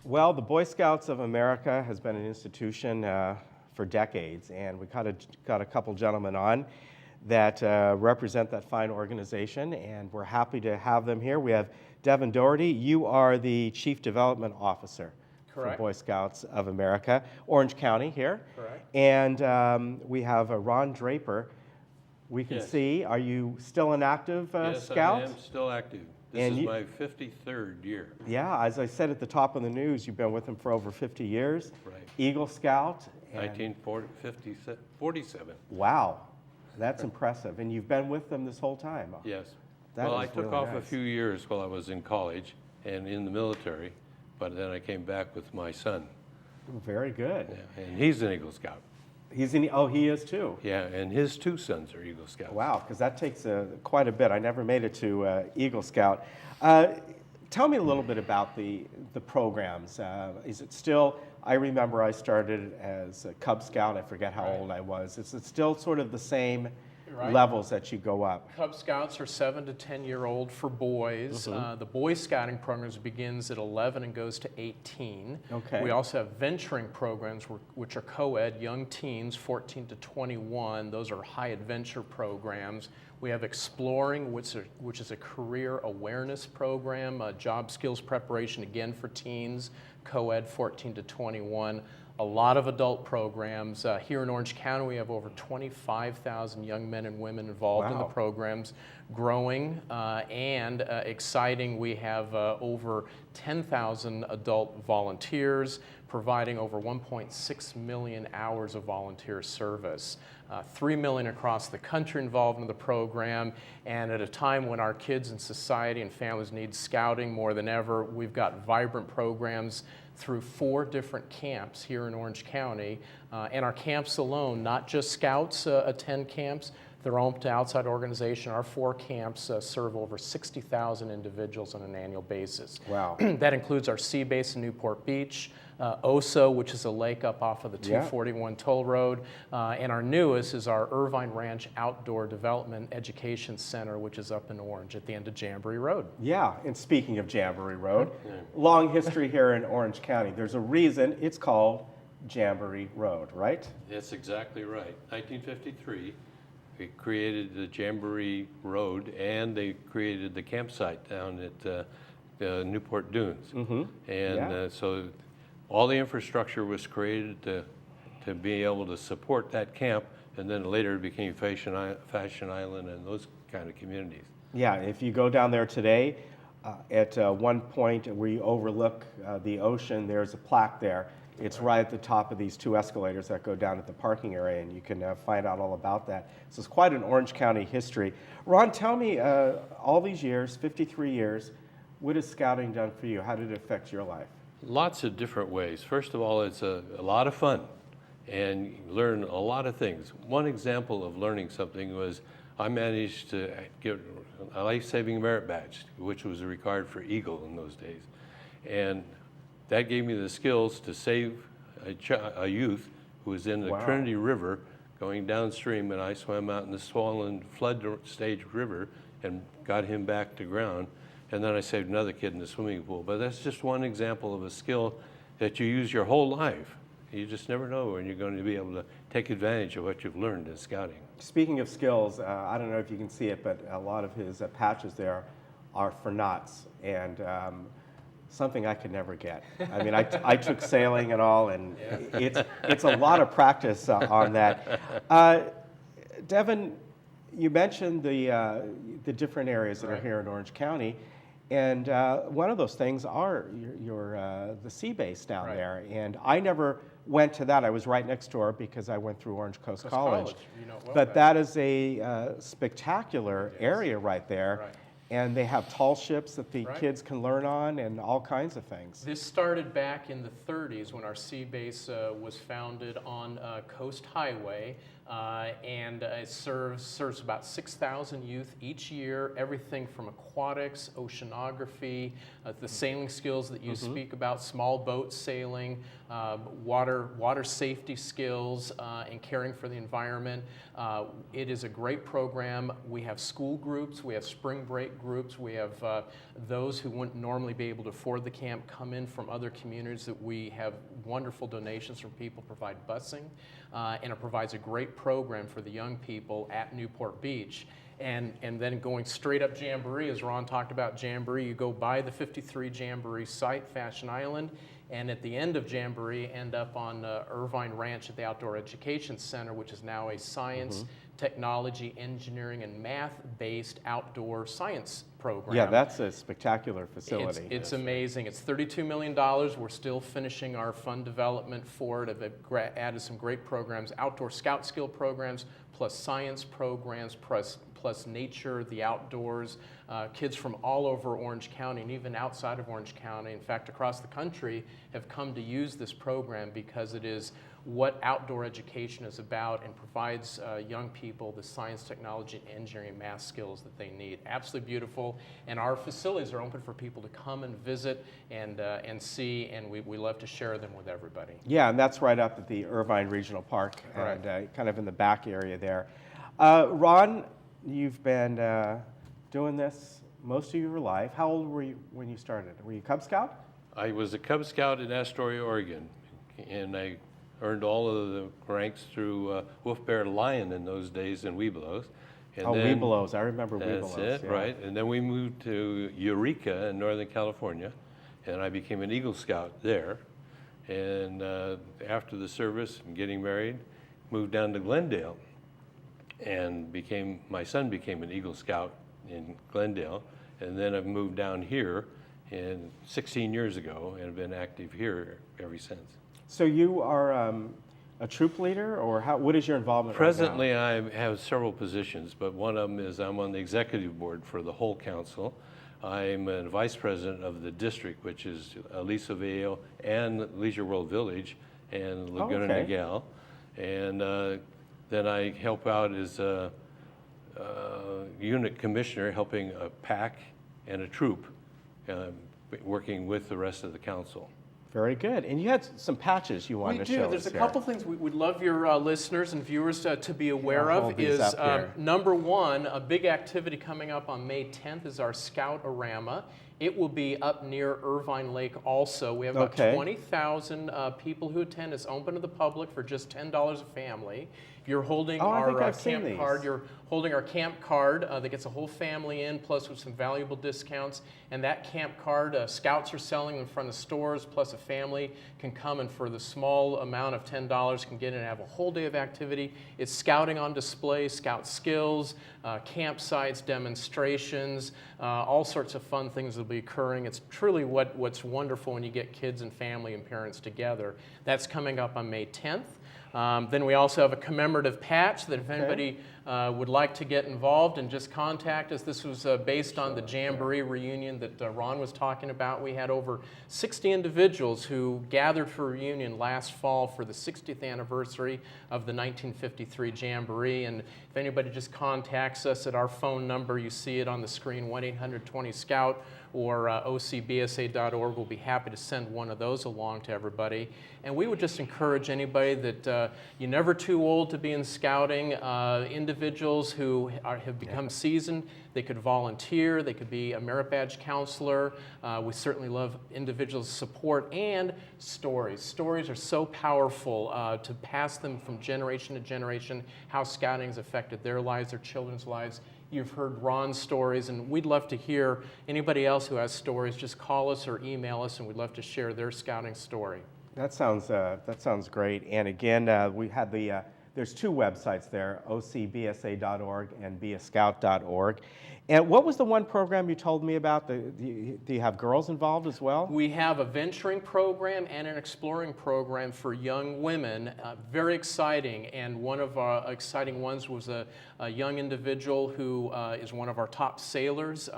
Well, the Boy Scouts of America has been an institution for decades, and we got a couple gentlemen on that represent that fine organization, and we're happy to have them here. We have Devin Doherty. You are the Chief Development Officer Correct. for Boy Scouts of America, Orange County here. Correct. And we have Ron Draper. We can Yes. see, are you still an active Yes, scout? I am still active. This And is you- my 53rd year. Yeah, as I said at the top of the news, you've been with them for over 50 years. Right. Eagle Scout. And 1947. wow, that's impressive. And you've been with them this whole time. Yes. That Well, is I took really off a nice. few years while I was in college and in the military, but then I came back with my son. Very good. Yeah, and he's an Eagle Scout. He's in. Oh, he is too. Yeah, and his two sons are Eagle Scouts. Wow, because that takes quite a bit. I never made it to Eagle Scout. Tell me a little bit about the programs. Is it still? I remember I started as a Cub Scout. I forget how Right. old I was. Is it still sort of the same Right. levels that you go up? Cub Scouts are 7 to 10-year-old for boys. The Boy Scouting programs begins at 11 and goes to 18. Okay. We also have venturing programs which are co-ed, young teens, 14 to 21. Those are high adventure programs. We have Exploring, which is a career awareness program, job skills preparation, again for teens, co-ed 14 to 21. A lot of adult programs. Here in Orange County, we have over 25,000 young men and women involved in the Wow. programs, growing and exciting. We have over 10,000 adult volunteers, providing over 1.6 million hours of volunteer service. 3 million across the country involved in the program, and at a time when our kids and society and families need scouting more than ever, we've got vibrant programs through 4 different camps here in Orange County. And our camps alone, not just scouts attend camps, their own outside organization. Our 4 camps serve over 60,000 individuals on an annual basis. Wow. That includes our sea base in Newport Beach, Oso, which is a lake up off of the Yeah. 241 toll road, and our newest is our Irvine Ranch Outdoor Development Education Center, which is up in Orange at the end of Jamboree Road. Yeah, and speaking of Jamboree Road, long history here in Orange County. There's a reason it's called Jamboree Road, right? That's exactly right. 1953, they created the Jamboree Road, and they created the campsite down at Newport Dunes. And Yeah. so all the infrastructure was created to be able to support that camp, and then later it became Fashion Island and those kind of communities. Yeah, if you go down there today, at one point where you overlook the ocean, there's a plaque there. It's right at the top of these 2 escalators that go down at the parking area, and you can find out all about that. So it's quite an Orange County history. Ron, tell me, all these years, 53 years, what has scouting done for you? How did it affect your life? Lots of different ways. First of all, it's a lot of fun, and you learn a lot of things. One example of learning something was I managed to get a life-saving merit badge, which was required for Eagle in those days. And that gave me the skills to save a youth who was in the Wow. Trinity River going downstream, and I swam out in the swollen flood stage river and got him back to ground. And then I saved another kid in the swimming pool. But that's just one example of a skill that you use your whole life. You just never know when you're going to be able to take advantage of what you've learned in scouting. Speaking of skills, I don't know if you can see it, but a lot of his patches there are for knots, and something I could never get. I mean, I took sailing and all, and it's a lot of practice on that. Devin, you mentioned the different areas that are here in Orange County, and one of those things are the sea base down Right. there. And I never went to that. I was right next door because I went through Orange Coast College. You know it well, But right? that is a spectacular area right there. Right. And they have tall ships that the Right. kids can learn on and all kinds of things. This started back in the 30s when our sea base was founded on Coast Highway. and it serves about 6,000 youth each year, everything from aquatics, oceanography, the sailing skills that you speak about, small boat sailing, water safety skills, and caring for the environment. It is a great program. We have school groups, we have spring break groups, we have those who wouldn't normally be able to afford the camp come in from other communities that we have wonderful donations from people, provide busing, and it provides a great program for the young people at Newport Beach. And then going straight up Jamboree, as Ron talked about Jamboree, you go by the 53 Jamboree site, Fashion Island, and at the end of Jamboree end up on Irvine Ranch at the Outdoor Education Center, which is now a science, technology, engineering, and math-based outdoor science program. Yeah, that's a spectacular facility. It's amazing. It's $32 million. We're still finishing our fund development for it. I've added some great programs, outdoor scout skill programs, plus science programs, plus nature, the outdoors. Kids from all over Orange County and even outside of Orange County, in fact, across the country, have come to use this program because it is what outdoor education is about and provides young people the science, technology, and engineering, math skills that they need. Absolutely beautiful, and our facilities are open for people to come and visit and see, and we love to share them with everybody. Yeah, and that's right up at the Irvine Regional Park, and kind of in the back area there. Ron, you've been doing this most of your life. How old were you when you started? Were you Cub Scout? I was a Cub Scout in Astoria, Oregon, and I earned all of the ranks through Wolf Bear Lion in those days in Webelos. And Webelos, I remember Webelos. That's it, yeah. right. And then we moved to Eureka in Northern California, and I became an Eagle Scout there. And after the service and getting married, moved down to Glendale, and my son became an Eagle Scout in Glendale. And then I've moved down here 16 years ago and have been active here ever since. So you are a troop leader, or what is your involvement Presently, right now? I have several positions, but one of them is I'm on the executive board for the whole council. I'm a vice president of the district, which is Aliso Viejo and Leisure World Village and Laguna Niguel. And then I help out as a unit commissioner, helping a pack and a troop, working with the rest of the council. Very good. And you had some patches you wanted to show us. There's a couple things we'd love your listeners and viewers to be aware of. Is number one, a big activity coming up on May 10th is our Scout-orama. It will be up near Irvine Lake also. We have about 20,000 people who attend. It's open to the public for just $10 a family. If you're holding our camp card, you're holding our camp card that gets a whole family in, plus with some valuable discounts. And that camp card, Scouts are selling in front of stores, plus a family can come and for the small amount of $10 can get in and have a whole day of activity. It's scouting on display, scout skills, campsites, demonstrations, all sorts of fun things will be occurring. It's truly what's wonderful when you get kids and family and parents together. That's coming up on May 10th. Then we also have a commemorative patch that if anybody would like to get involved and just contact us. This was based on the Jamboree reunion that Ron was talking about. We had over 60 individuals who gathered for a reunion last fall for the 60th anniversary of the 1953 Jamboree. And if anybody just contacts us at our phone number, you see it on the screen, 1-800-20-SCOUT, or ocbsa.org. We'll be happy to send one of those along to everybody. And we would just encourage anybody that you're never too old to be in scouting. Individuals who have become seasoned, they could volunteer, they could be a merit badge counselor. We certainly love individuals' support and stories. Stories are so powerful to pass them from generation to generation, how scouting has affected their lives, their children's lives. You've heard Ron's stories, and we'd love to hear anybody else who has stories. Just call us or email us, and we'd love to share their scouting story. That sounds great. And again, we had there's two websites there, ocbsa.org and beascout.org. And what was the one program you told me about? Do you have girls involved as well? We have a venturing program and an exploring program for young women, very exciting. And one of our exciting ones was a young individual who is one of our top sailors,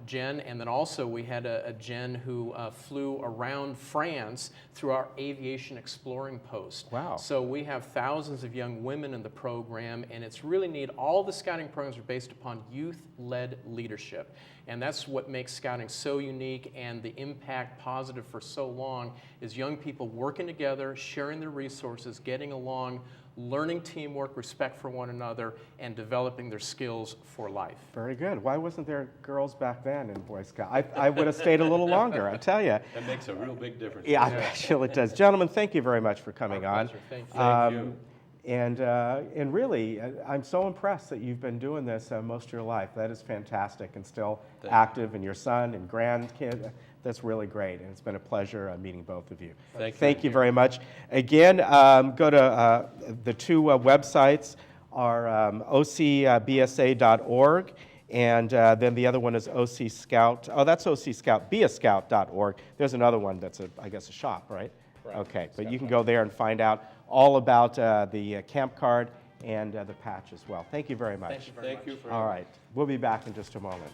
Jen. And then also we had a Jen who flew around France through our aviation exploring post. Wow. So we have thousands of young women in the program, and it's really neat. All the scouting programs are based upon youth-led leadership. And that's what makes scouting so unique, and the impact positive for so long is young people working together, sharing their resources, getting along, learning teamwork, respect for one another, and developing their skills for life. Very good. Why wasn't there girls back then in Boy Scout? I would have stayed a little longer, I tell you. That makes a real big difference. Yeah, I feel it does. Gentlemen, thank you very much for coming on. Pleasure. Thank you. Thank you. And really, I'm so impressed that you've been doing this most of your life. That is fantastic, and still active, and your son and grandkid. That's really great, and it's been a pleasure meeting both of you. Thank you very much. Again, go to the two websites are ocbsa.org, and then the other one is OC Scout. Oh, that's OC Scout, beascout.org. There's another one that's, I guess, a shop, right? Right. Okay, but you can go there and find out all about the camp card and the patch as well. Thank you very much. Thank you very much. Thank you for All right, we'll be back in just a moment.